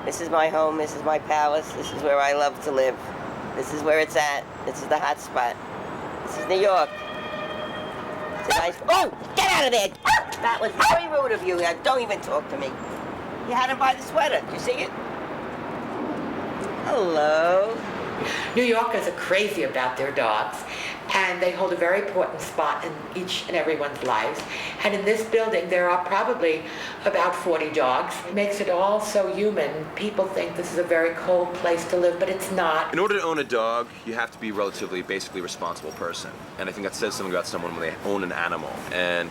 This is my home. This is my palace. This is where I love to live. This is where it's at. This is the hot spot. This is New York. It's a nice... Oh, get out of there! That was very rude of you. Now, don't even talk to me. You had to buy the sweater. Did you see it? Hello. New Yorkers are crazy about their dogs, and they hold a very important spot in each and everyone's lives. And in this building, there are probably about 40 dogs. It makes it all so human. People think this is a very cold place to live, but it's not. In order to own a dog, you have to be a basically responsible person. And I think that says something about someone when they own an animal. And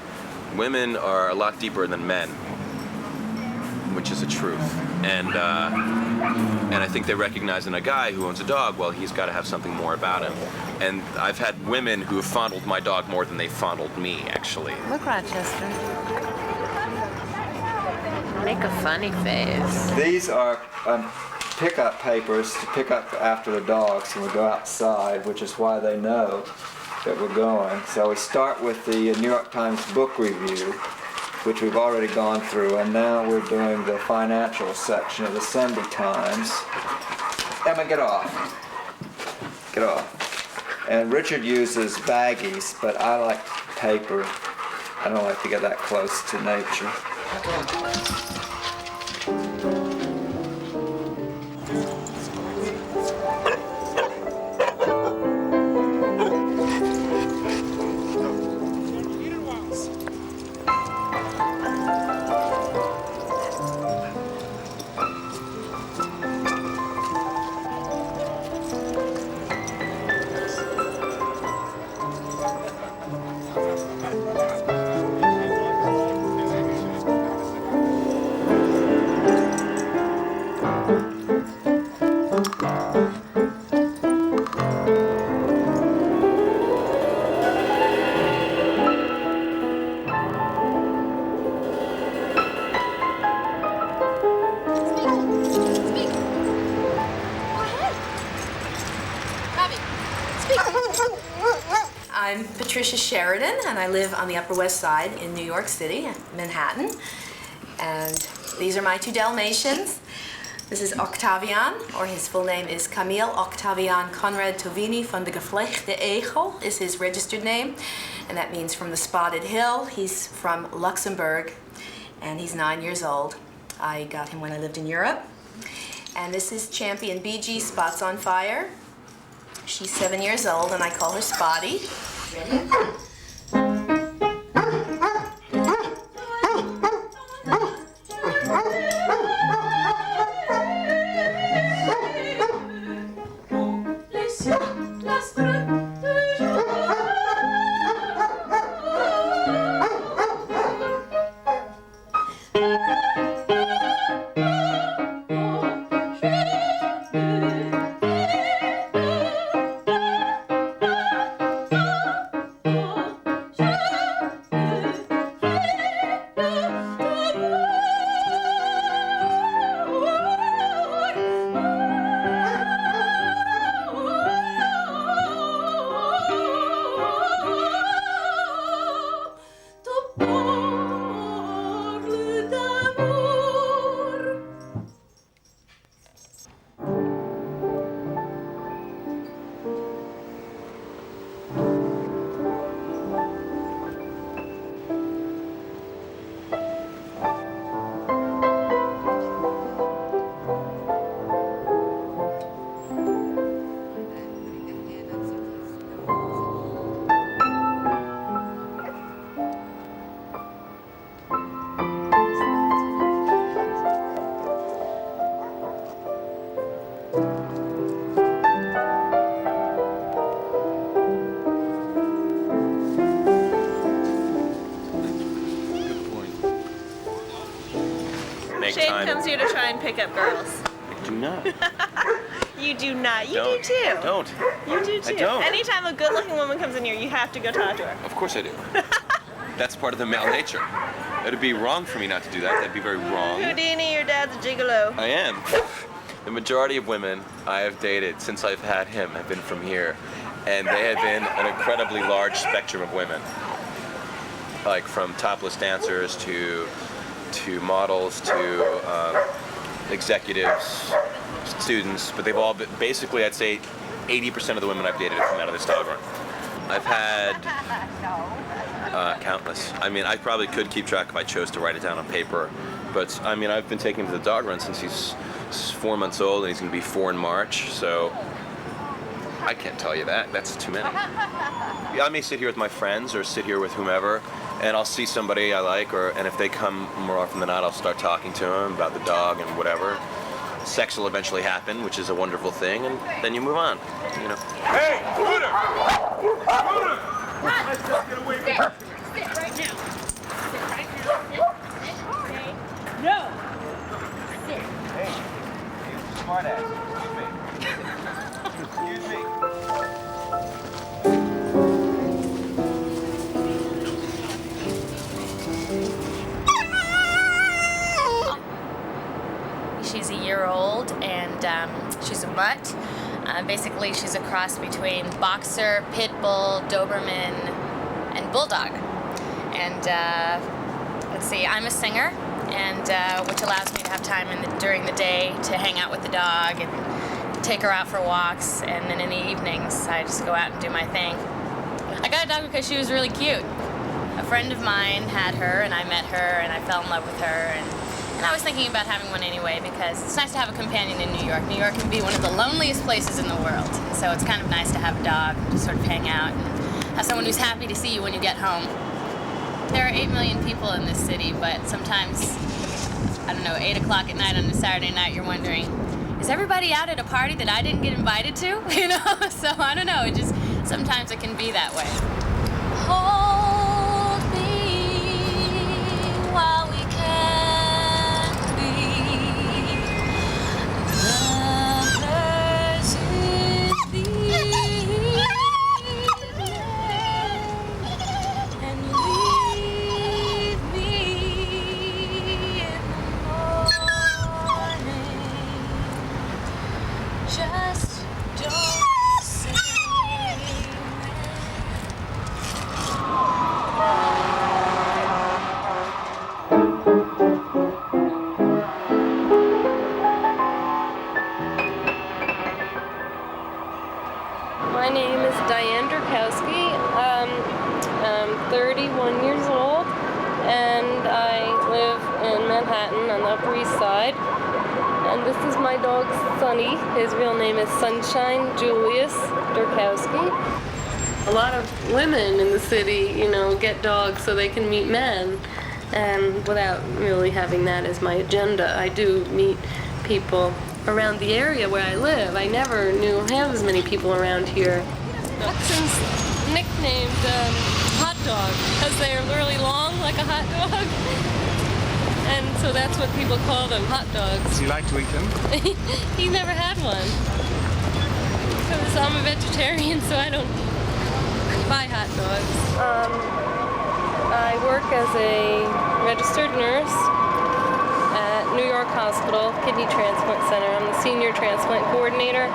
women are a lot deeper than men, which is a truth. And I think they recognize in a guy who owns a dog, well, he's got to have something more about him. And I've had women who have fondled my dog more than they fondled me, actually. Look, Rochester. Make a funny face. These are pickup papers to pick up after the dogs when we go outside, which is why they know that we're going. So we start with the New York Times book review, which we've already gone through, and now we're doing the financial section of the Sunday Times. Emma, get off. Get off. And Richard uses baggies, but I like paper. I don't like to get that close to nature. I'm Patricia Sheridan, and I live on the Upper West Side in New York City, Manhattan. And these are my two Dalmatians. This is Octavian, or his full name is Camille Octavian Conrad Tovini van de Gevlechte Egel is his registered name, and that means from the Spotted Hill. He's from Luxembourg, and he's 9 years old. I got him when I lived in Europe. And this is Champion BG, Spots on Fire. She's 7 years old, and I call her Spotty. Ready? Shane comes here to try and pick up girls. I do not. You do not. You Don't. do too. Don't. You do too. I don't. Anytime a good-looking woman comes in here, you have to go talk to her. Of course I do. That's part of the male nature. It'd be wrong for me not to do that. That'd be very wrong. Houdini, your dad's a gigolo. I am. The majority of women I have dated since I've had him have been from here, and they have been an incredibly large spectrum of women. Like from topless dancers to models to executives, students, but they've all been, basically, I'd say 80% of the women I've dated have come out of this dog run. I've had countless. I mean, I probably could keep track if I chose to write it down on paper, but I mean, I've been taking him to the dog run since he's 4 months old, and he's going to be 4 in March, so I can't tell you that. That's too many. I may sit here with my friends or sit here with whomever, and I'll see somebody I like, and if they come more often than not, I'll start talking to them about the dog and whatever. Sex will eventually happen, which is a wonderful thing, and then you move on, you know. Hey, Scooter! Scooter! Let's just get away from her. Sit right now. Sit right now. Sit. Okay. No. Sit. Hey, you smart ass. Excuse me. She's a year old, and she's a mutt. Basically, she's a cross between boxer, pit bull, Doberman, and bulldog. And let's see, I'm a singer, and which allows me to have time during the day to hang out with the dog and take her out for walks. And then in the evenings, I just go out and do my thing. I got a dog because she was really cute. A friend of mine had her, and I met her, and I fell in love with her. And I was thinking about having one anyway because it's nice to have a companion in New York. New York can be one of the loneliest places in the world. So it's kind of nice to have a dog to sort of hang out and have someone who's happy to see you when you get home. There are 8 million people in this city, but sometimes, I don't know, 8 o'clock at night on a Saturday night, you're wondering, is everybody out at a party that I didn't get invited to? You know, so I don't know, sometimes it can be that way. Hold me while we can be lovers in the evening, and leave me in the morning. Just don't say My name is Diane Durkowski. I'm 31 years old, and I live in Manhattan on the Upper East Side. And this is my dog, Sunny. His real name is Sunshine Julius Durkowski. A lot of women in the city, get dogs so they can meet men. And without really having that as my agenda, I do meet people around the area where I live. I never knew half as many people around here. Dachshund's nicknamed hot dog because they're really long like a hot dog. And so that's what people call them, hot dogs. Does he like to eat them? He never had one. Because I'm a vegetarian, so I don't buy hot dogs. I work as a registered nurse at New York Hospital Kidney Transplant Center. I'm the senior transplant coordinator.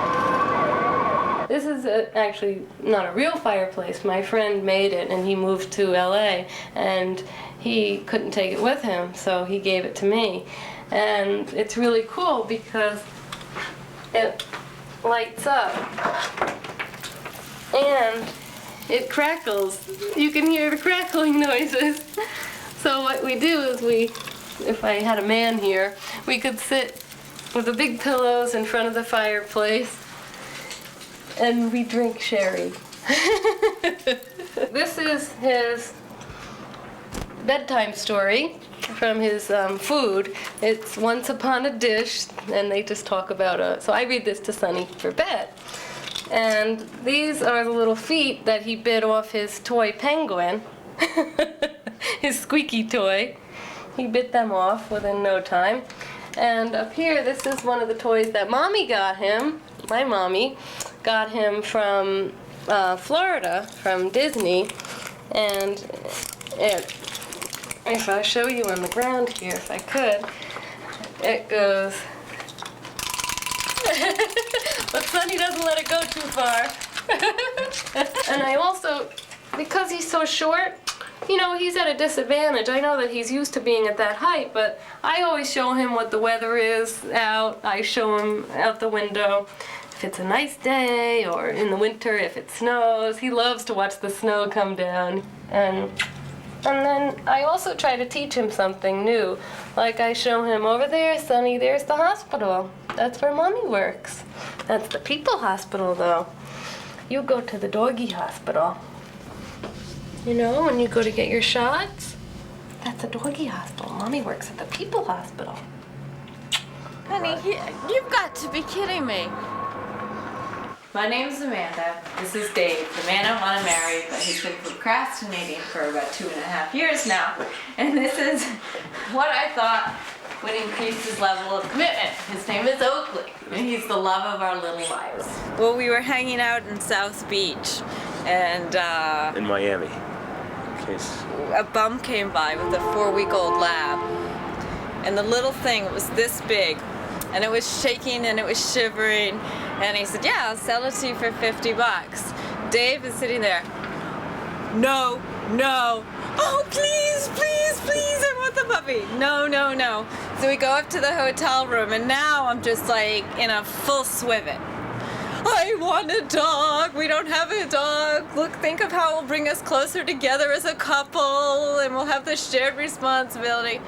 This is actually not a real fireplace. My friend made it, and he moved to LA, and he couldn't take it with him, so he gave it to me. And it's really cool because it lights up and it crackles. You can hear the crackling noises. So what we do is if I had a man here, we could sit with the big pillows in front of the fireplace and we drink sherry. This is his bedtime story from his food. It's Once Upon a Dish, and they just talk about so I read this to Sonny for bed. And these are the little feet that he bit off his toy penguin, his squeaky toy. He bit them off within no time. And up here, this is one of the toys that Mommy got him. My mommy got him from Florida, from Disney. And if I show you on the ground here, if I could, it goes. But Sonny doesn't let it go too far. And I also, because he's so short, you know, he's at a disadvantage. I know that he's used to being at that height, but I always show him what the weather is out. I show him out the window. If it's a nice day, or in the winter if it snows. He loves to watch the snow come down. And then I also try to teach him something new. Like I show him, over there, Sonny, there's the hospital. That's where Mommy works. That's the people hospital, though. You go to the doggy hospital. You know, when you go to get your shots, that's a doggy hospital. Mommy works at the people hospital. Honey, you've got to be kidding me. My name's Amanda. This is Dave, the man I want to marry, but he's been procrastinating for about 2.5 years now. And this is what I thought would increase his level of commitment. His name is Oakley, and he's the love of our little lives. Well, we were hanging out in South Beach, and In Miami. a bum came by with a 4-week-old lab. And the little thing was this big, and it was shaking and it was shivering. And he said, yeah, I'll sell it to you for $50. Dave is sitting there. No, no. Oh, please, please, please, I want the puppy. No, no, no. So we go up to the hotel room, and now I'm just like in a full swivet. I want a dog. We don't have a dog. Look, think of how it will bring us closer together as a couple, and we'll have the shared responsibility.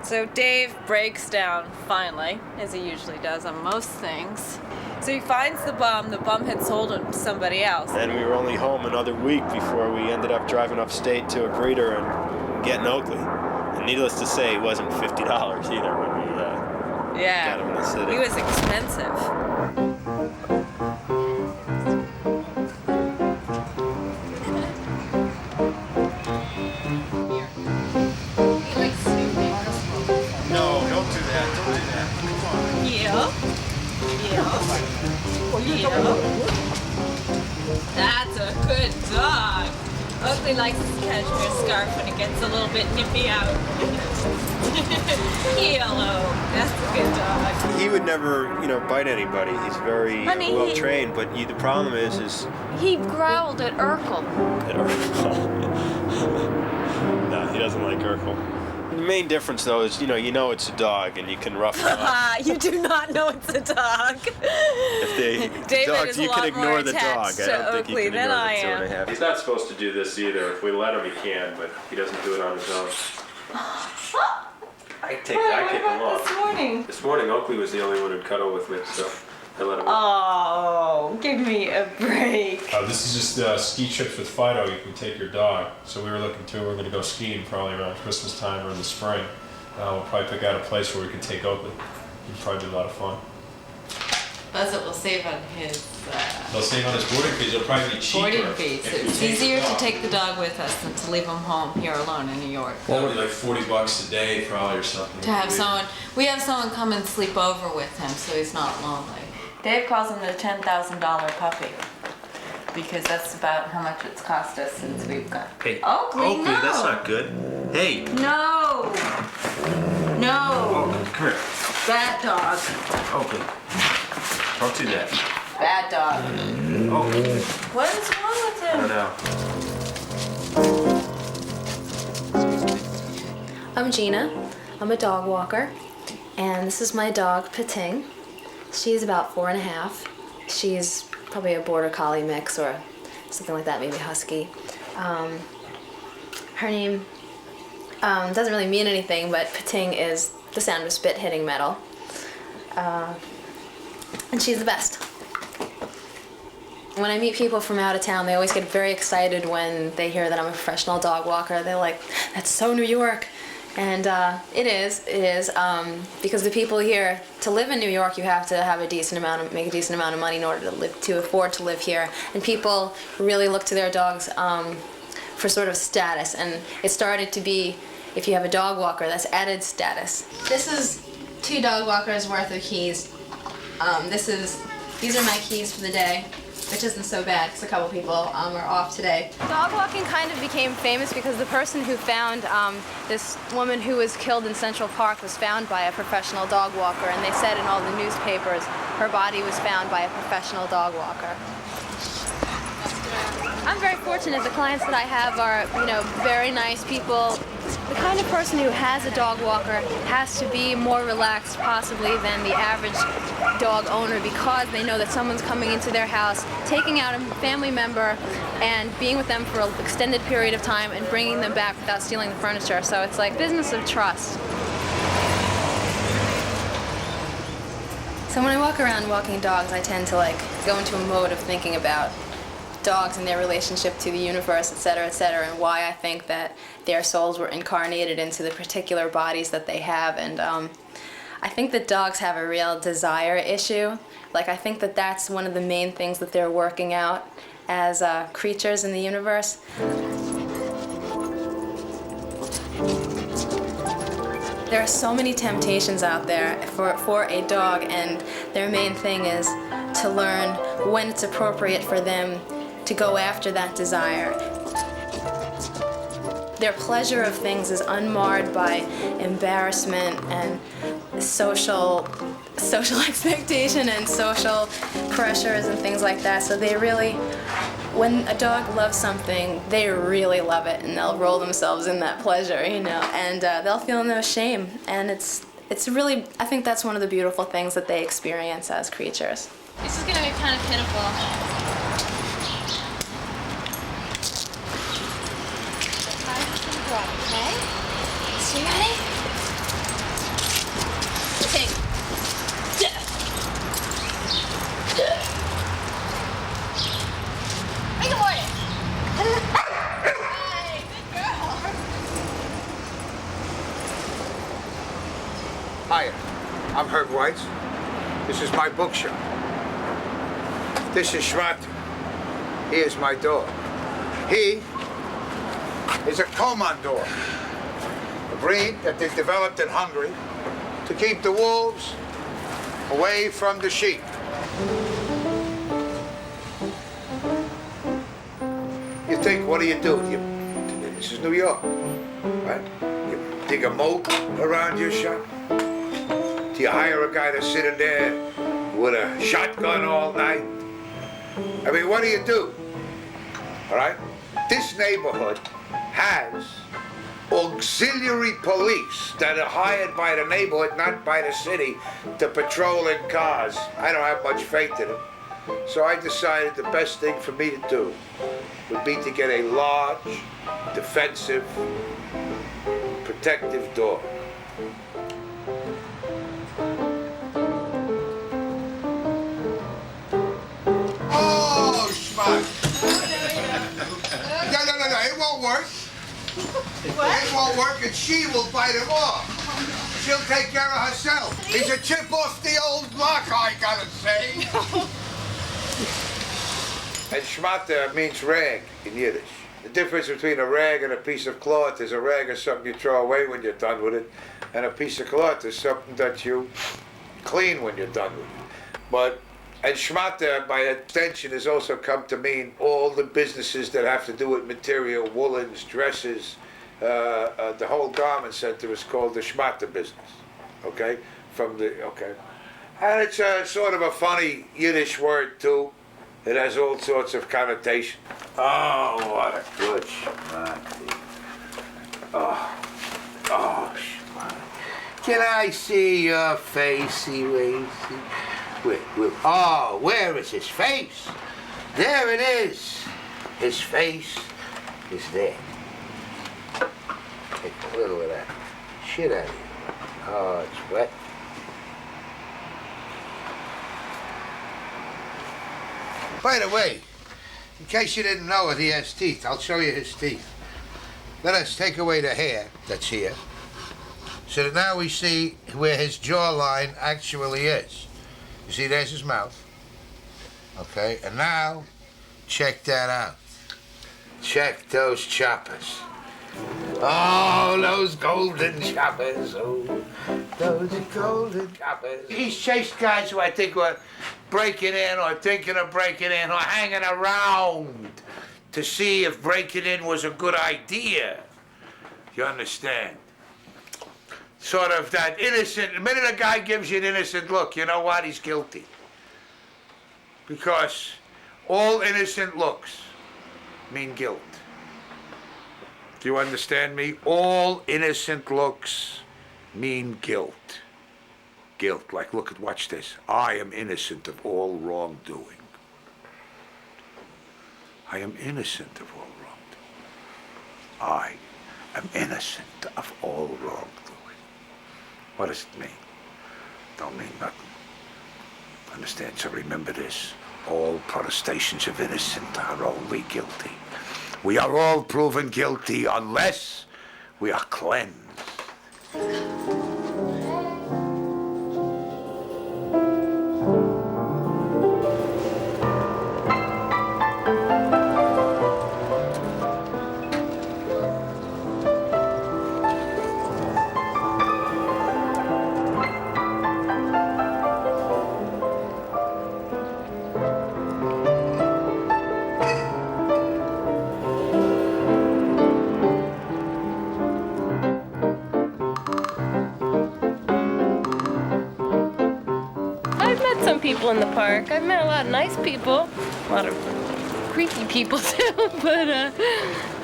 So Dave breaks down, finally, as he usually does on most things. So he finds the bum had sold him to somebody else. And we were only home another week before we ended up driving upstate to a breeder and getting Oakley. And needless to say, it wasn't $50 either when we got him in the city. He was expensive. That's a good dog. Oakley likes his cashmere scarf when it gets a little bit nippy out. Yellow. That's a good dog. He would never, bite anybody. He's very well trained, but the problem is he growled at Urkel. At Urkel. No, he doesn't like Urkel. The main difference, though, is you know it's a dog, and you can rough it up. You do not know it's a dog. If David dogs, is a you lot can ignore more the dog. attached I don't to think you Oakley can than ignore I the am. 2.5. He's not supposed to do this either. If we let him, he can, but he doesn't do it on his own. I kick him off. This morning, Oakley was the only one who'd cuddle with me, so I let him. Oh, give me a break. This is just ski trips with Fido. You can take your dog. So we were looking to. We're going to go skiing probably around Christmas time or in the spring. We'll probably pick out a place where we can take Oakley. It'd probably be a lot of fun. Buzzet will save on his They'll save on his boarding fees. It'll probably be cheaper. boarding fees. It's easier to take the dog with us than to leave him home here alone in New York. That'll be like $40 a day probably or something. To have someone, we have someone come and sleep over with him so he's not lonely. Dave calls him the $10,000 puppy because that's about how much it's cost us since we've got. Hey, Oakley, no. That's not good. Hey. No. No. Oakley, come here. Bad dog. Oakley. Don't do that. Bad dog. Oakley. What is wrong with him? I don't know. I'm Gina. I'm a dog walker, and this is my dog, Pating. She's about 4.5. She's probably a border collie mix or something like that, maybe husky. Her name doesn't really mean anything, but Pating is the sound of spit hitting metal. And she's the best. When I meet people from out of town, they always get very excited when they hear that I'm a professional dog walker. They're like, that's so New York. And it is, because the people here, to live in New York, you have to have make a decent amount of money in order to afford to live here. And people really look to their dogs for sort of status. And it started to be, if you have a dog walker, that's added status. This is 2 dog walkers worth of keys. These are my keys for the day, which isn't so bad because a couple people are off today. Dog walking kind of became famous because the person who found this woman who was killed in Central Park was found by a professional dog walker, and they said in all the newspapers her body was found by a professional dog walker. I'm very fortunate. The clients that I have are, very nice people. The kind of person who has a dog walker has to be more relaxed possibly than the average dog owner because they know that someone's coming into their house, taking out a family member and being with them for an extended period of time and bringing them back without stealing the furniture. So it's like business of trust. So when I walk around walking dogs, I tend to go into a mode of thinking about dogs and their relationship to the universe, et cetera, and why I think that their souls were incarnated into the particular bodies that they have. And I think that dogs have a real desire issue. I think that that's one of the main things that they're working out as creatures in the universe. There are so many temptations out there for a dog, and their main thing is to learn when it's appropriate for them to go after that desire. Their pleasure of things is unmarred by embarrassment and social expectation and social pressures and things like that. So they really, when a dog loves something, they really love it, and they'll roll themselves in that pleasure, and they'll feel no shame. And it's really, I think that's one of the beautiful things that they experience as creatures. This is gonna be kind of pitiful. Okay? So you ready? Take. Hey, good morning. Hi, good girl. Hiya, I'm Herb Weitz. This is my bookshop. This is Schmatt. He is my dog. He is a Komondor, a breed that they developed in Hungary to keep the wolves away from the sheep. You think, what do? This is New York, right? You dig a moat around your shop? Do you hire a guy to sit in there with a shotgun all night? I mean, what do? All right? This neighborhood has auxiliary police that are hired by the neighborhood, not by the city, to patrol in cars. I don't have much faith in them. So I decided the best thing for me to do would be to get a large, defensive, protective dog. Oh, Schmuck! No, it won't work. What? It won't work, and she will bite him off. She'll take care of herself. He's a chip off the old block, I gotta say. And Schmatter means rag in Yiddish. The difference between a rag and a piece of cloth is a rag is something you throw away when you're done with it, and a piece of cloth is something that you clean when you're done with it. And Schmatter, by extension, has also come to mean all the businesses that have to do with material, woolens, dresses. The whole garment center is called the Schmatter business, okay? And it's a sort of a funny Yiddish word, too. It has all sorts of connotation. Oh, what a good Schmatter. Oh, Schmatter. Can I see your facey, wacy? Oh, where is his face? There it is. His face is there. Take a little of that shit out of you. Oh, it's wet. By the way, in case you didn't know it, he has teeth. I'll show you his teeth. Let us take away the hair that's here, so that now we see where his jawline actually is. You see, there's his mouth. Okay, and now, check that out. Check those choppers. Oh, those golden choppers. Oh, those golden choppers. He's chased guys who I think were breaking in or thinking of breaking in or hanging around to see if breaking in was a good idea. You understand? Sort of that innocent, the minute a guy gives you an innocent look, you know what? He's guilty. Because all innocent looks mean guilt. Do you understand me? All innocent looks mean guilt. Guilt, like, watch this. I am innocent of all wrongdoing. I am innocent of all wrongdoing. I am innocent of all wrongdoing. What does it mean? Don't mean nothing. Understand? So remember this. All protestations of innocent are only guilty. We are all proven guilty unless we are cleansed. I've met some people in the park. I've met a lot of nice people, a lot of creepy people too, but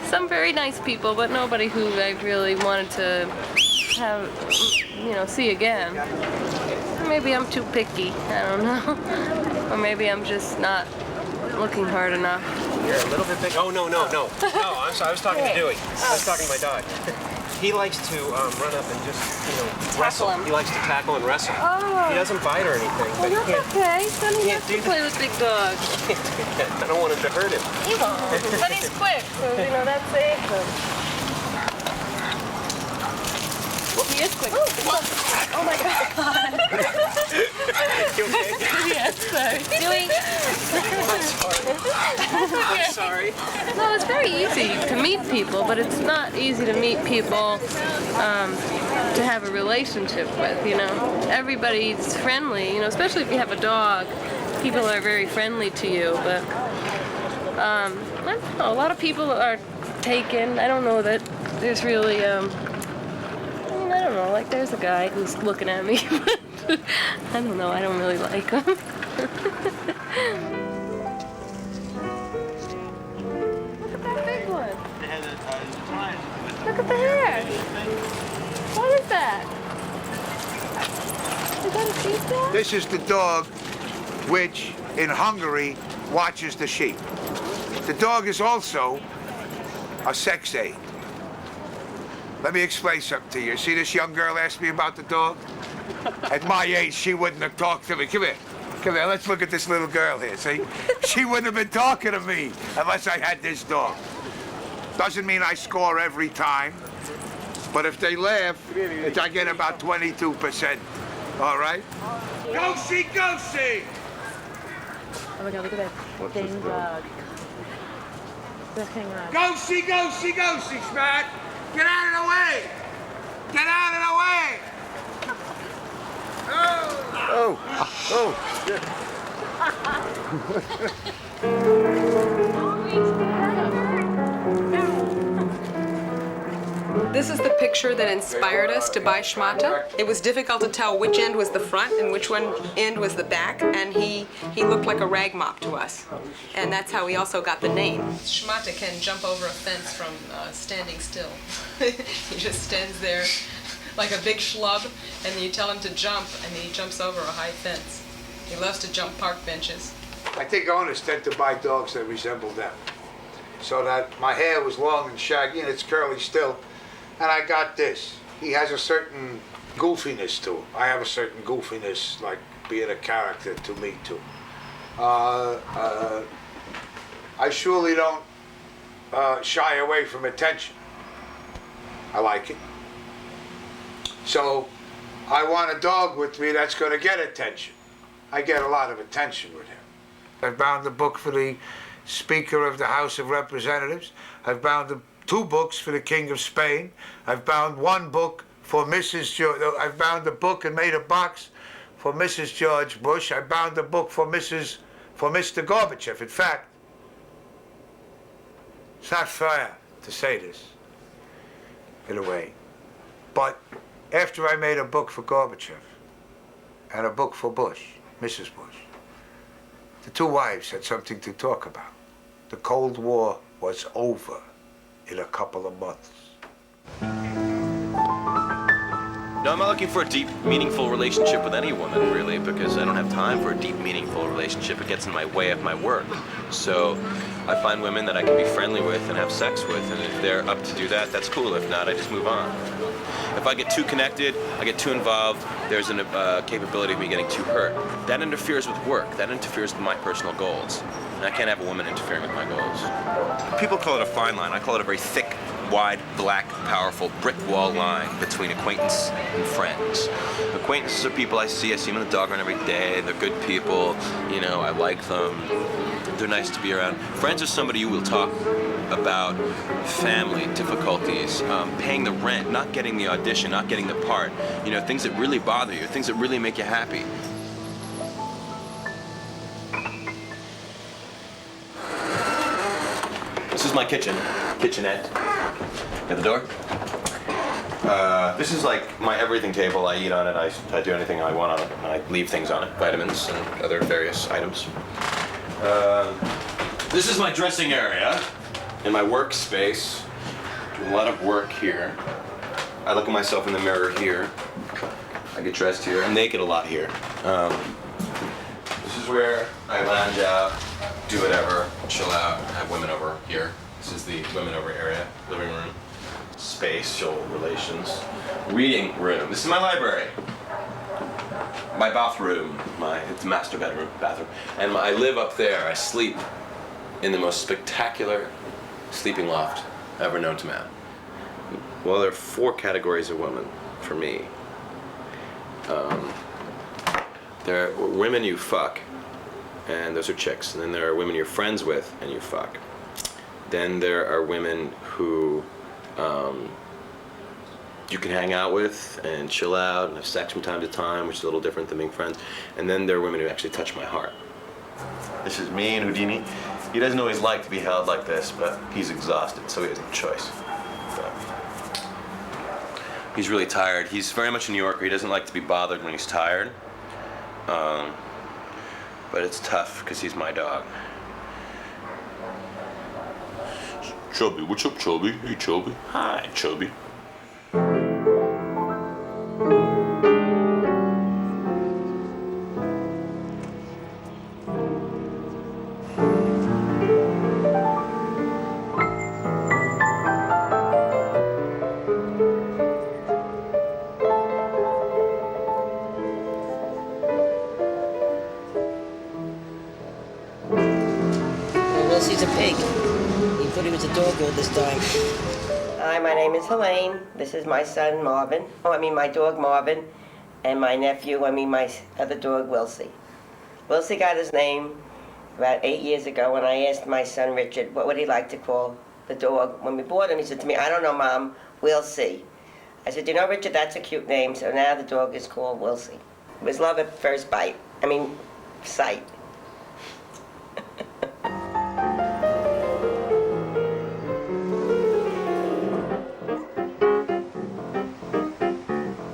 some very nice people, but nobody who I really wanted to have, see again. Maybe I'm too picky, I don't know. Or maybe I'm just not looking hard enough. You're a little bit big. Oh, no. No, I'm sorry. I was talking to Dewey. I was talking to my dog. He likes to run up and just, wrestle. Him. He likes to tackle and wrestle. Oh. He doesn't bite or anything. Well, but that's okay. Then he has to play with big dogs. I don't want him to hurt him. He won't. But he's quick, so, that saves him. He is quick. Oh my God. You okay? Yes, sorry. Dewey. I'm sorry. No, it's very easy to meet people, but it's not easy to meet people to have a relationship with, Everybody's friendly, especially if you have a dog. People are very friendly to you, but I don't know, a lot of people are taken. I don't know that there's really, I don't know, like there's a guy who's looking at me, but I don't know, I don't really like him. Look at that big one. Look at the hair. What is that? Is that a sheep dog? This is the dog which, in Hungary, watches the sheep. The dog is also a sex aid. Let me explain something to you. See this young girl asked me about the dog? At my age, she wouldn't have talked to me. Come here. Come here, let's look at this little girl here, see? She wouldn't have been talking to me unless I had this dog. Doesn't mean I score every time, but if they laugh, I get about 22%. All right? Go see, go see! Oh my God, look at that dang dog. Just hang on. Go see, go see, go see, Smack! Get out of the way! Get out of the way! This is the picture that inspired us to buy Schmata. It was difficult to tell which end was the front and which end was the back, and he looked like a rag mop to us. And that's how he also got the name. Schmata can jump over a fence from standing still. He just stands there like a big schlub, and then you tell him to jump, and he jumps over a high fence. He loves to jump park benches. I think owners tend to buy dogs that resemble them. So that my hair was long and shaggy and it's curly still. And I got this. He has a certain goofiness to him. I have a certain goofiness, like being a character to me too. I surely don't shy away from attention. I like it. So I want a dog with me that's going to get attention. I get a lot of attention with him. I bound the book for the Speaker of the House of Representatives. I've bound 2 books for the King of Spain. I've bound 1 book for Mrs. George. I've bound a book and made a box for Mrs. George Bush. I bound a book for Mr. Gorbachev. In fact, it's not fair to say this, in a way, but after I made a book for Gorbachev and a book for Bush, Mrs. Bush, the 2 wives had something to talk about. The Cold War was over in a couple of months. No, I'm not looking for a deep, meaningful relationship with any woman, really, because I don't have time for a deep, meaningful relationship. It gets in my way of my work. So I find women that I can be friendly with and have sex with, and if they're up to do that, that's cool. If not, I just move on. If I get too connected, I get too involved, there's a capability of me getting too hurt. That interferes with work. That interferes with my personal goals. And I can't have a woman interfering with my goals. People call it a fine line. I call it a very thick, wide, black, powerful brick wall line between acquaintance and friends. Acquaintances are people I see them in the dog run every day. They're good people. You know, I like them. They're nice to be around. Friends are somebody you will talk about family, difficulties, paying the rent, not getting the audition, not getting the part. You know, things that really bother you, things that really make you happy. This is my kitchenette. At the door. This is like my everything table. I eat on it. I do anything I want on it. And I leave things on it, vitamins and other various items. This is my dressing area in my workspace. Do a lot of work here. I look at myself in the mirror here. I get dressed here. I'm naked a lot here. This is where I lounge out, do whatever, chill out, have women over here. This is the women over area, living room, spatial relations, reading room. This is my library, my bathroom, it's the master bathroom. And I live up there. I sleep in the most spectacular sleeping loft ever known to man. Well, there are 4 categories of women for me. There are women you fuck, and those are chicks. And then there are women you're friends with and you fuck. Then there are women who you can hang out with and chill out and have sex from time to time, which is a little different than being friends. And then there are women who actually touch my heart. This is me and Houdini. He doesn't always like to be held like this, but he's exhausted, so he has no choice. But he's really tired. He's very much a New Yorker. He doesn't like to be bothered when he's tired. But it's tough because he's my dog. Chubby, what's up, Chubby? Hey, Chubby. Hi, Chubby. Willsie's a pig. You thought he was a dog all this time. Hi, my name is Helene. This is my son, Marvin. My dog, Marvin. And my nephew, my other dog, Wilsie. Wilsie got his name about 8 years ago when I asked my son, Richard, what would he like to call the dog. When we bought him, he said to me, I don't know, Mom, we'll see. I said, you know, Richard, that's a cute name, so now the dog is called Wilsie. It was love at first sight.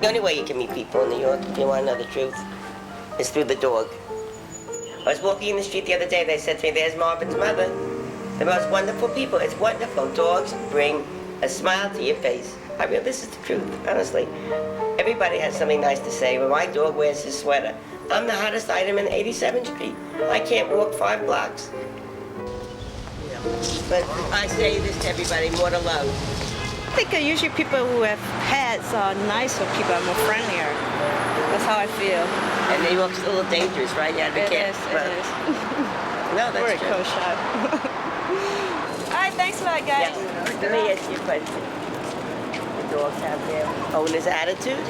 The only way you can meet people in New York, if you want to know the truth, is through the dog. I was walking in the street the other day, they said to me, there's Marvin's mother. The most wonderful people. It's wonderful. Dogs bring a smile to your face. This is the truth, honestly. Everybody has something nice to say. When my dog wears his sweater, I'm the hottest item in 87th Street. I can't walk 5 blocks. But I say this to everybody, more to love. I think usually people who have pets are nicer people, are more friendlier. That's how I feel. And New York's a little dangerous, right? You have to be careful. It is. No, that's very true. kosher. All right, thanks a lot, guys. Yes. Let me ask you a question. The dogs have their owner's attitude.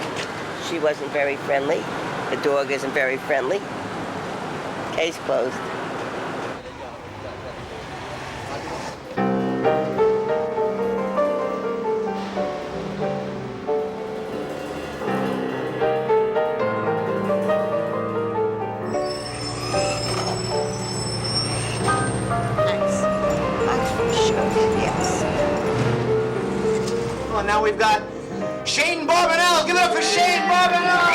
She wasn't very friendly. The dog isn't very friendly. Case closed. Now we've got Shane Barbanel. Give it up for Shane Barbanel.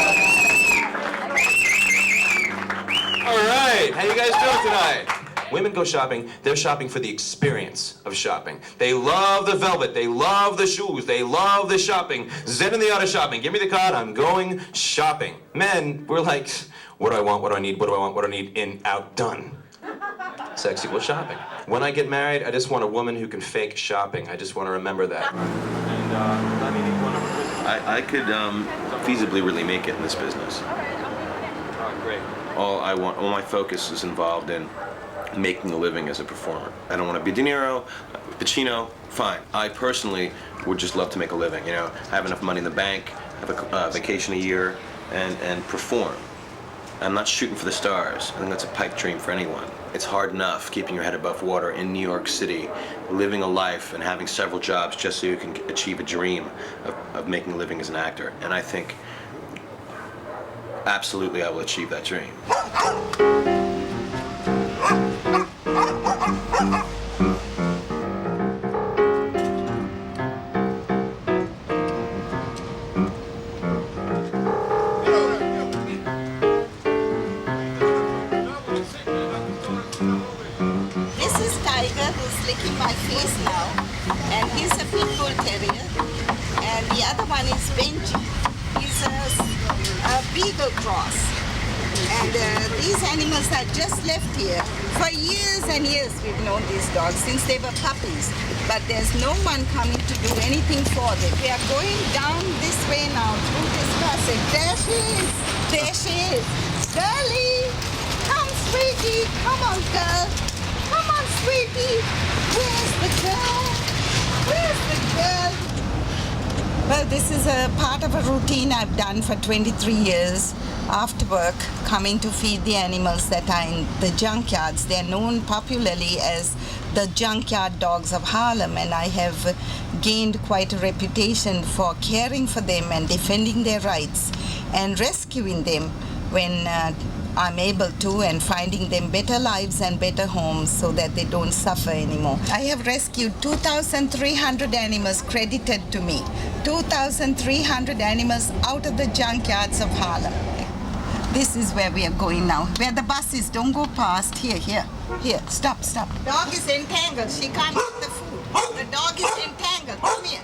All right. How you guys doing tonight? Women go shopping, they're shopping for the experience of shopping. They love the velvet, they love the shoes, they love the shopping. Zen in the art of shopping. Give me the card, I'm going shopping. Men, we're like, what do I want, what do I need, what do I want, what do I need, in, out, done. Sex equals shopping. When I get married, I just want a woman who can fake shopping. I just want to remember that. I could feasibly really make it in this business. Oh, great. All my focus is involved in making a living as a performer. I don't want to be De Niro, Pacino, fine. I personally would just love to make a living, you know, have enough money in the bank, have a vacation a year, and perform. I'm not shooting for the stars. I think that's a pipe dream for anyone. It's hard enough keeping your head above water in New York City, living a life and having several jobs just so you can achieve a dream of making a living as an actor. And I think absolutely I will achieve that dream. Licking my face now, and he's a pit bull terrier, and the other one is Benji. He's a beagle cross, and these animals are just left here. For years and years we've known these dogs since they were puppies, but there's no one coming to do anything for them. We are going down this way now through this passage. There she is, there she is. Girlie, come sweetie, come on girl. Come on, sweetie. Where's the girl? Where's the girl? Well, this is a part of a routine I've done for 23 years. After work, coming to feed the animals that are in the junkyards. They're known popularly as the junkyard dogs of Harlem, and I have gained quite a reputation for caring for them and defending their rights and rescuing them when I'm able to, and finding them better lives and better homes so that they don't suffer anymore. I have rescued 2,300 animals credited to me. 2,300 animals out of the junkyards of Harlem. This is where we are going now. Where the bus is, don't go past. Here, stop. Dog is entangled, she can't get the food. The dog is entangled, come here.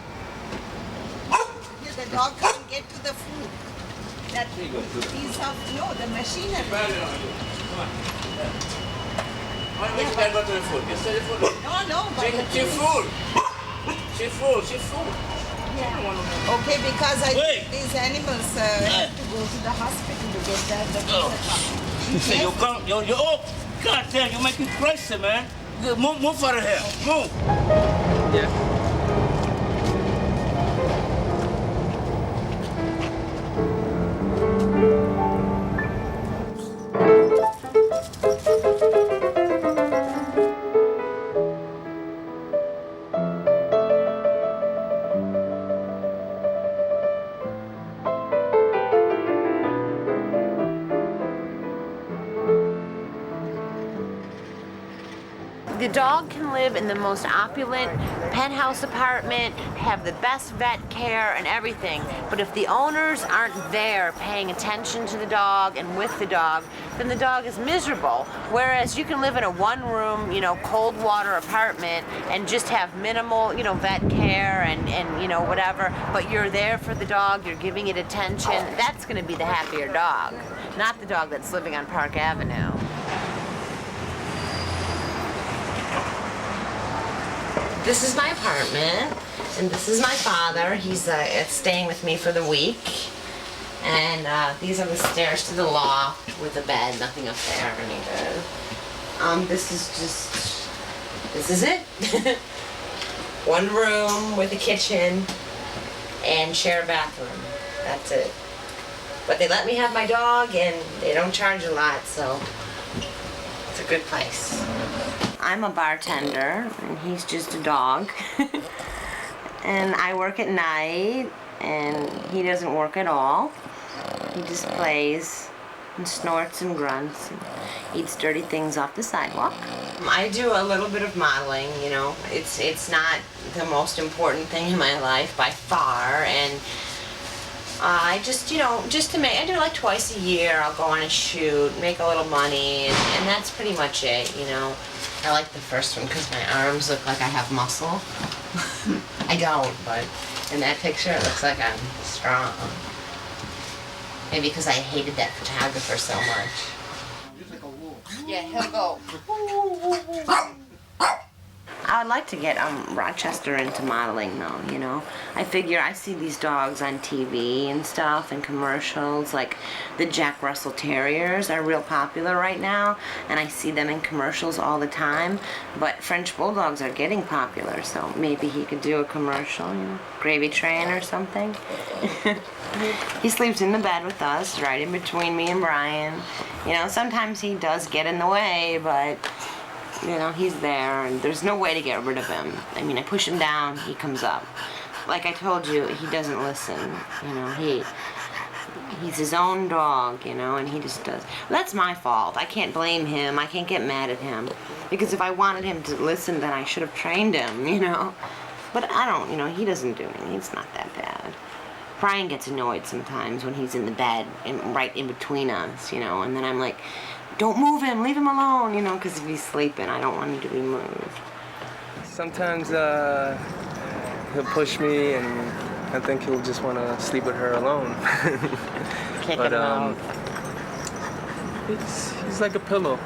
Here, the dog can't get to the food. That piece of, no, the machinery. Can't go to the food. You said the food. No, but She's full. Yeah. Okay, because I think these animals have to go to the hospital to get that. You say you oh, God damn, you're making crazy, man. Move out of here. Move. Yeah. The dog can live in the most opulent penthouse apartment, have the best vet care and everything, but if the owners aren't there paying attention to the dog and with the dog, then the dog is miserable. Whereas you can live in a one-room, cold water apartment and just have minimal, vet care and whatever, but you're there for the dog, you're giving it attention. That's going to be the happier dog, not the dog that's living on Park Avenue. This is my apartment, and this is my father. He's staying with me for the week. And these are the stairs to the loft with a bed, nothing up there or anything. This is it. One room with a kitchen and shared bathroom. That's it. But they let me have my dog, and they don't charge a lot, so it's a good place. I'm a bartender, and he's just a dog. And I work at night, and he doesn't work at all. He just plays and snorts and grunts and eats dirty things off the sidewalk. I do a little bit of modeling, It's not the most important thing in my life by far, and I just, just to make, I do it like twice a year. I'll go on a shoot, make a little money, and that's pretty much it, I like the first one because my arms look like I have muscle. I don't, but in that picture it looks like I'm strong. Maybe because I hated that photographer so much. Yeah, he'll go. I would like to get Rochester into modeling though, I figure I see these dogs on TV and stuff and commercials, like the Jack Russell Terriers are real popular right now, and I see them in commercials all the time, but French Bulldogs are getting popular, so maybe he could do a commercial, Gravy Train or something. He sleeps in the bed with us, right in between me and Brian. Sometimes he does get in the way, but he's there, and there's no way to get rid of him. I mean, I push him down, he comes up. Like I told you, he doesn't listen. He's his own dog, and he just does. That's my fault. I can't blame him. I can't get mad at him. Because if I wanted him to listen, then I should have trained him, But I don't, he doesn't do anything. He's not that bad. Brian gets annoyed sometimes when he's in the bed, right in between us, and then I'm like, don't move him, leave him alone, because if he's sleeping, I don't want him to be moved. Sometimes he'll push me, and I think he'll just want to sleep with her alone. Kick him out. He's like a pillow.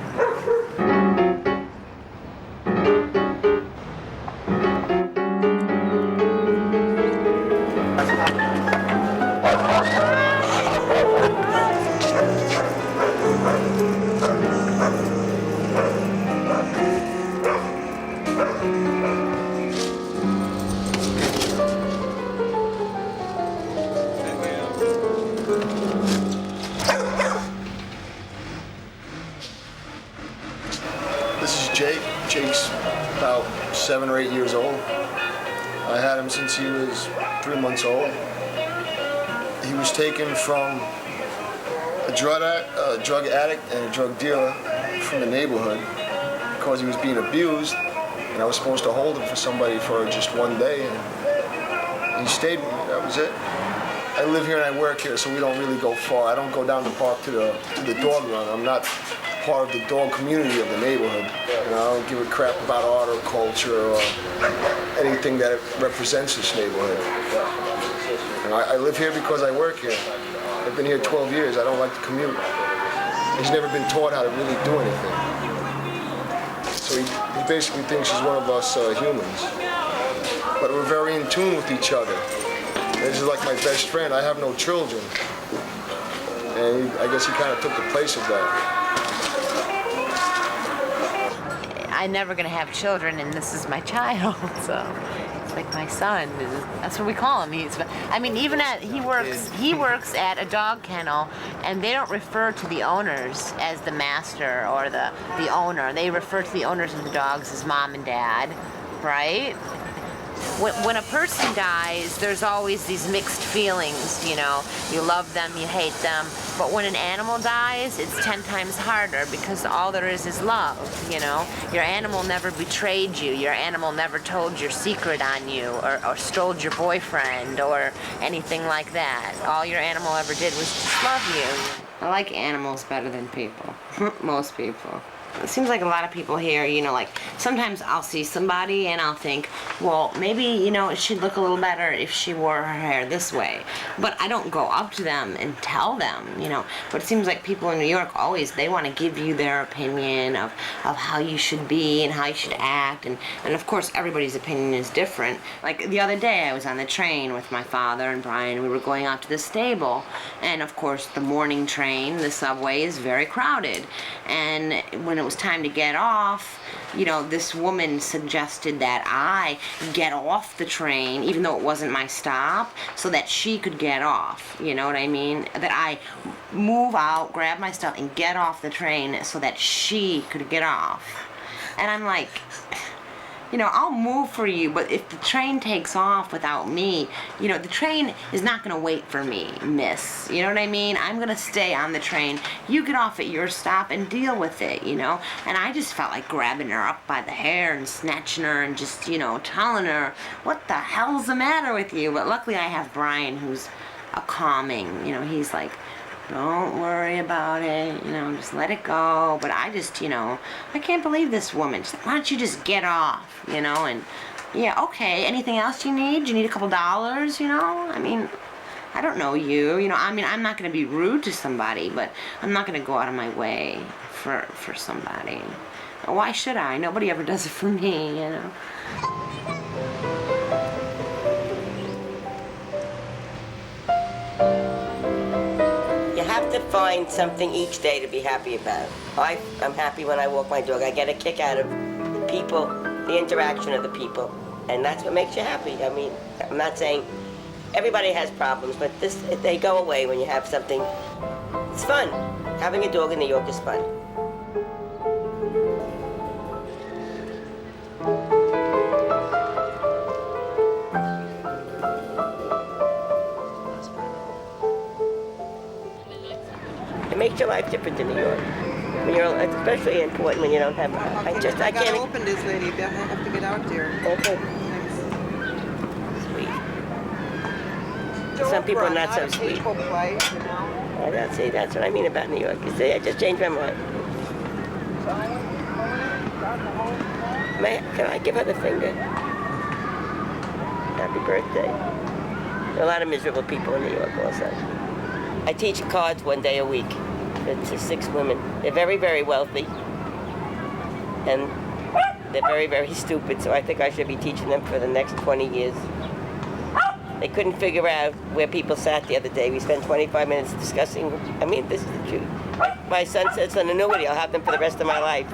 Jake's about 7 or 8 years old. I had him since he was 3 months old. He was taken from a drug addict and a drug dealer from the neighborhood because he was being abused, and I was supposed to hold him for somebody for just one day, and he stayed with me. That was it. I live here and I work here, so we don't really go far. I don't go down the park to the dog run. I'm not part of the dog community of the neighborhood. I don't give a crap about art or culture or anything that represents this neighborhood. I live here because I work here. I've been here 12 years. I don't like to commute. He's never been taught how to really do anything. So he basically thinks he's one of us humans. But we're very in tune with each other. This is like my best friend. I have no children. And I guess he kind of took the place of that. I'm never gonna have children, and this is my child, so it's like my son. That's what we call him. He works at a dog kennel, and they don't refer to the owners as the master or the owner. They refer to the owners of the dogs as mom and dad, right? When a person dies, there's always these mixed feelings, You love them, you hate them. But when an animal dies, it's 10 times harder because all there is love, Your animal never betrayed you. Your animal never told your secret on you or stole your boyfriend or anything like that. All your animal ever did was just love you. I like animals better than people. Most people. It seems like a lot of people here, sometimes I'll see somebody and I'll think, well, maybe, she'd look a little better if she wore her hair this way. But I don't go up to them and tell them, But it seems like people in New York they want to give you their opinion of how you should be and how you should act. And of course, everybody's opinion is different. Like the other day, I was on the train with my father and Brian. We were going out to the stable. And of course, the morning train, the subway, is very crowded. And when it was time to get off, this woman suggested that I get off the train, even though it wasn't my stop, so that she could get off, you know what I mean? That I move out, grab my stuff, and get off the train so that she could get off. And I'm like, I'll move for you, but if the train takes off without me, the train is not going to wait for me, miss. You know what I mean? I'm going to stay on the train. You get off at your stop and deal with it, And I just felt like grabbing her up by the hair and snatching her and just, telling her, what the hell's the matter with you? But luckily I have Brian, who's a calming. You know, he's like, don't worry about it, you know, just let it go. But I just, you know, I can't believe this woman. She's like, why don't you just get off, you know? And yeah, okay, anything else you need? You need a couple dollars, you know? I mean, I don't know you, you know, I mean, I'm not gonna be rude to somebody, but I'm not gonna go out of my way for somebody. Why should I? Nobody ever does it for me, you know? You have to find something each day to be happy about. I'm happy when I walk my dog. I get a kick out of the people, the interaction of the people, and that's what makes you happy. I mean, I'm not saying everybody has problems, but they go away when you have something. It's fun. Having a dog in New York is fun. It makes your life different in New York. When you're, especially important when you don't have. I can't. Open this, lady. I have to get out there. Okay. Sweet. Some people are not so sweet. See, that's what I mean about New York. You see, I just changed my mind. Can I give her the finger? Happy birthday. There are a lot of miserable people in New York also. I teach cards one day a week. It's 6 women. They're very, very wealthy. And they're very, very stupid, so I think I should be teaching them for the next 20 years. They couldn't figure out where people sat the other day. We spent 25 minutes discussing, I mean, this is the truth. My son said it's an annuity. I'll have them for the rest of my life.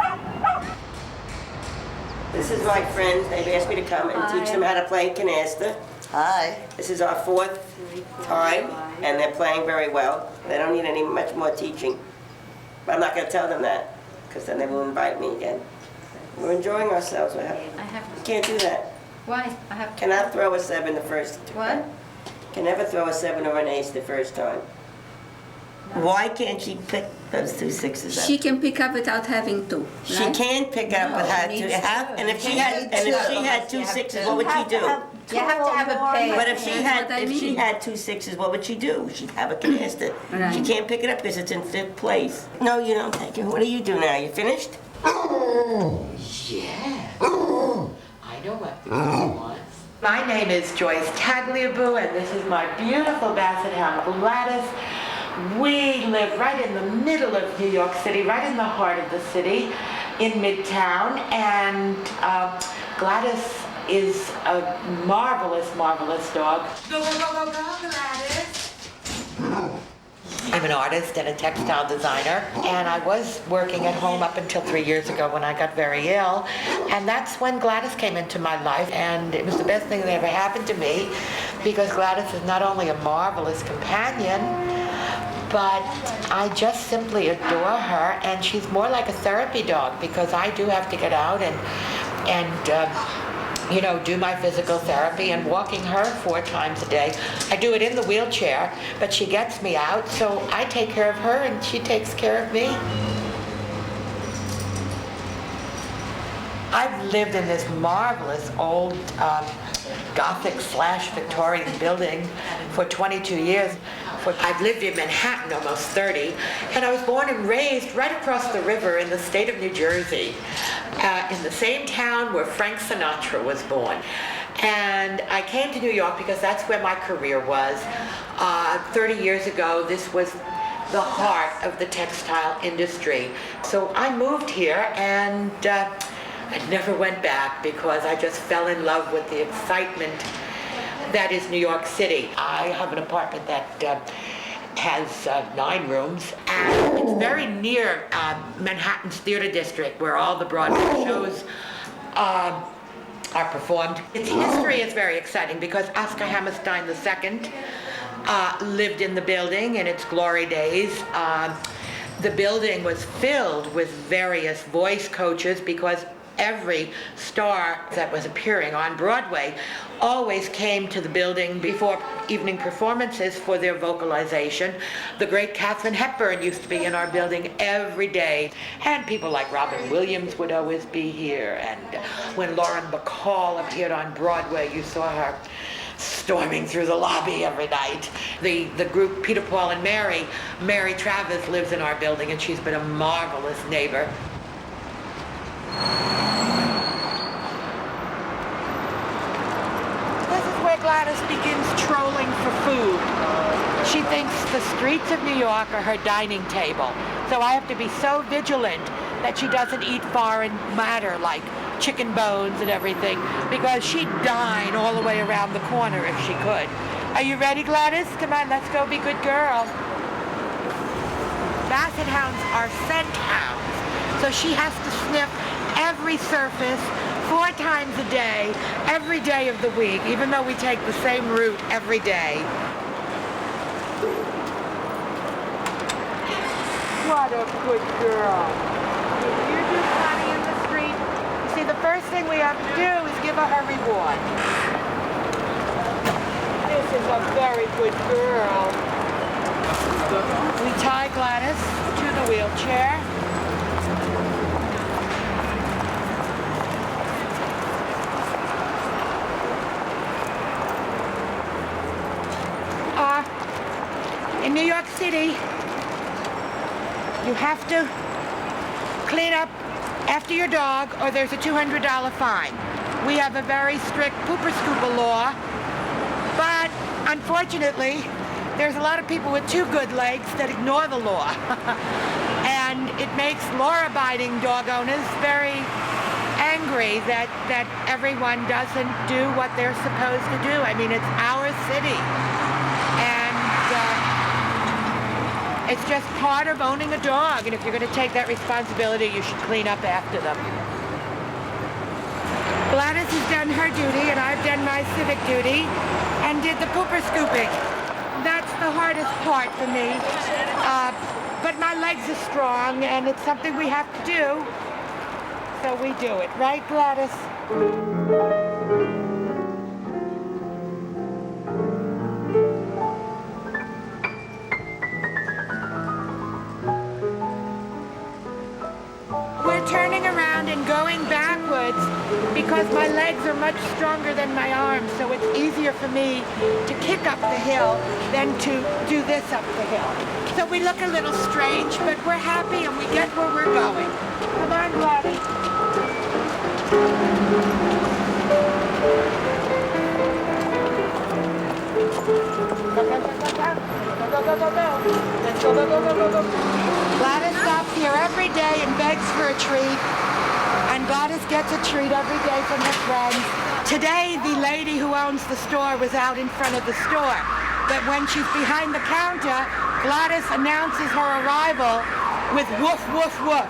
This is my friends. They've asked me to come and teach them how to play canasta. Hi. This is our 4th time, and they're playing very well. They don't need any much more teaching. But I'm not going to tell them that, because then they will invite me again. We're enjoying ourselves. We can't do that. Why? Cannot throw a 7 the first. What? Can never throw a 7 or an ace the first time. Why can't she pick those 2 6s up? She can pick up without having to. She can pick up without to have, and if she had 2 6s, what would she do? You have to have a pair. But if she had 2 6s, what would she do? She'd have a canasta. Right. She can't pick it up because it's in 5th place. No, you don't take it. What do you do now? You finished? Yeah. I know what the girl wants. My name is Joyce Tagliabue, and this is my beautiful Basset Hound Gladys. We live right in the middle of New York City, right in the heart of the city, in Midtown, and Gladys is a marvelous, marvelous dog. Go, go, go, go, go, Gladys! I'm an artist and a textile designer, and I was working at home up until 3 years ago when I got very ill, and that's when Gladys came into my life, and it was the best thing that ever happened to me, because Gladys is not only a marvelous companion, but I just simply adore her, and she's more like a therapy dog, because I do have to get out and you know, do my physical therapy, and walking her 4 times a day. I do it in the wheelchair, but she gets me out, so I take care of her and she takes care of me. I've lived in this marvelous old Gothic/Victorian building for 22 years. I've lived in Manhattan almost 30, and I was born and raised right across the river in the state of New Jersey, in the same town where Frank Sinatra was born. And I came to New York because that's where my career was. 30 years ago, this was the heart of the textile industry. So I moved here, and I never went back because I just fell in love with the excitement that is New York City. I have an apartment that has 9 rooms, and it's very near Manhattan's Theater District, where all the Broadway shows are performed. Its history is very exciting because Oscar Hammerstein II lived in the building in its glory days. The building was filled with various voice coaches because every star that was appearing on Broadway always came to the building before evening performances for their vocalization. The great Katharine Hepburn used to be in our building every day, and people like Robin Williams would always be here, and when Lauren Bacall appeared on Broadway, you saw her storming through the lobby every night. The group Peter, Paul, and Mary Travis lives in our building, and she's been a marvelous neighbor. This is where Gladys begins trolling for food. She thinks the streets of New York are her dining table, so I have to be so vigilant that she doesn't eat foreign matter like chicken bones and everything, because she'd dine all the way around the corner if she could. Are you ready, Gladys? Come on, let's go be good girl. Basset hounds are scent hounds, so she has to sniff every surface 4 times a day, every day of the week, even though we take the same route every day. What a good girl. If you do plenty in the street, you see, the first thing we have to do is give her her reward. This is a very good girl. We tie Gladys to the wheelchair. In New York City, you have to clean up after your dog or there's a $200 fine. We have a very strict pooper scooper law, but unfortunately, there's a lot of people with 2 good legs that ignore the law. And it makes law-abiding dog owners very angry that everyone doesn't do what they're supposed to do. I mean, it's our city. And it's just part of owning a dog, and if you're going to take that responsibility, you should clean up after them. Gladys has done her duty, and I've done my civic duty, and did the pooper scooping. That's the hardest part for me. But my legs are strong, and it's something we have to do, so we do it. Right, Gladys? Turning around and going backwards because my legs are much stronger than my arms, so it's easier for me to kick up the hill than to do this up the hill. So we look a little strange, but we're happy and we get where we're going. Come on, Gladys. Let's go. Gladys stops here every day and begs for a treat, and Gladys gets a treat every day from her friends. Today, the lady who owns the store was out in front of the store, but when she's behind the counter, Gladys announces her arrival with woof, woof, woof,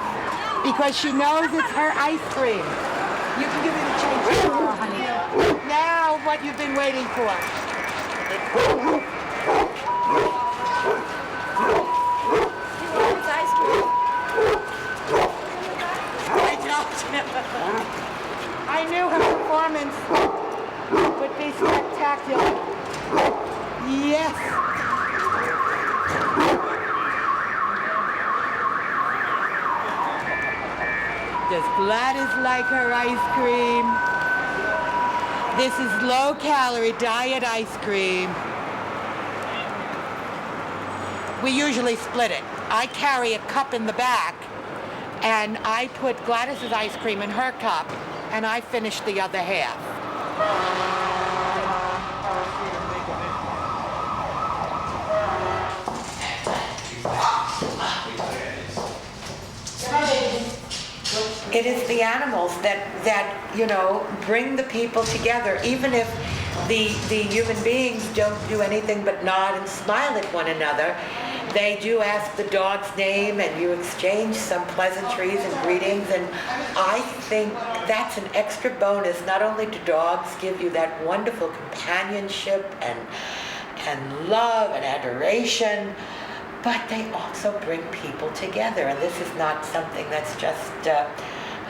because she knows it's her ice cream. You can give me the change tomorrow, honey. Now, what you've been waiting for. I knew her performance would be spectacular. Yes. Does Gladys like her ice cream? This is low-calorie diet ice cream. We usually split it. I carry a cup in the back, and I put Gladys's ice cream in her cup, and I finish the other half. It is the animals that bring the people together, even if the human beings don't do anything but nod and smile at one another. They do ask the dog's name, and you exchange some pleasantries and greetings, and I think that's an extra bonus. Not only do dogs give you that wonderful companionship and love and adoration, but they also bring people together, and this is not something that's just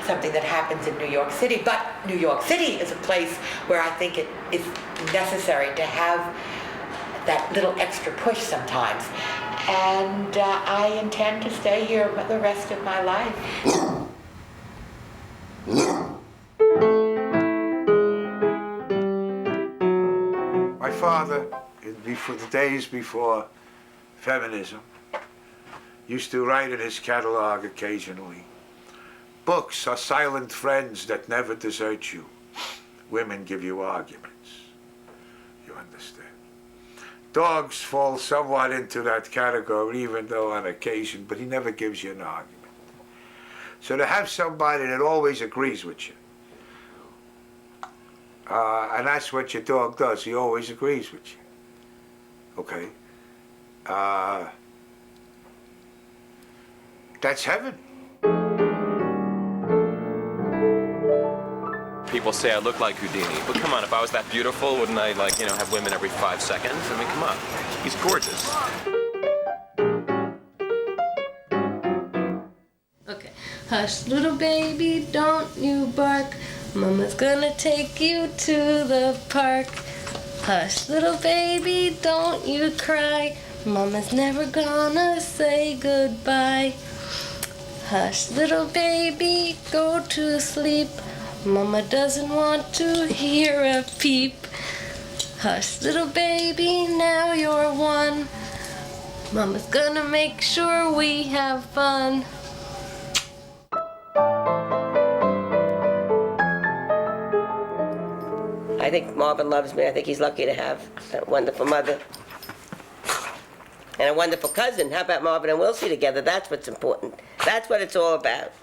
something that happens in New York City, but New York City is a place where I think it is necessary to have that little extra push sometimes. And I intend to stay here the rest of my life. father, before the days before feminism, used to write in his catalog occasionally, books are silent friends that never desert you. Women give you arguments. You understand? Dogs fall somewhat into that category, even though on occasion, but he never gives you an argument. So to have somebody that always agrees with you, and that's what your dog does, he always agrees with you. Okay? That's heaven. People say I look like Houdini, but come on, if I was that beautiful, wouldn't I, like, have women every 5 seconds? I mean, come on. He's gorgeous. Okay. Hush, little baby, don't you bark. Mama's gonna take you to the park. Hush, little baby, don't you cry. Mama's never gonna say goodbye. Hush, little baby, go to sleep. Mama doesn't want to hear a peep. Hush, little baby, now you're one. Mama's gonna make sure we have fun. I think Marvin loves me. I think he's lucky to have a wonderful mother. And a wonderful cousin. How about Marvin and Wilsie together? That's what's important. That's what it's all about.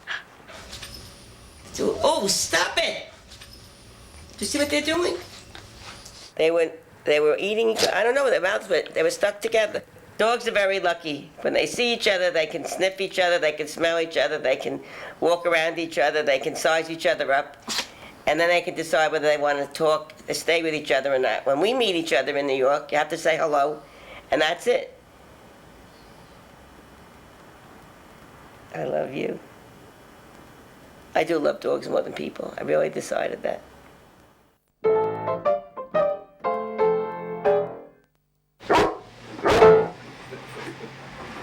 So, oh, stop it! Do you see what they're doing? They were eating, I don't know, their mouths were, they were stuck together. Dogs are very lucky. When they see each other, they can sniff each other, they can smell each other, they can walk around each other, they can size each other up, and then they can decide whether they want to talk, stay with each other or not. When we meet each other in New York, you have to say hello, and that's it. I love you. I do love dogs more than people. I really decided that.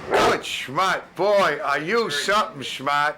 Good, Schmott. Boy, are you something, Schmott.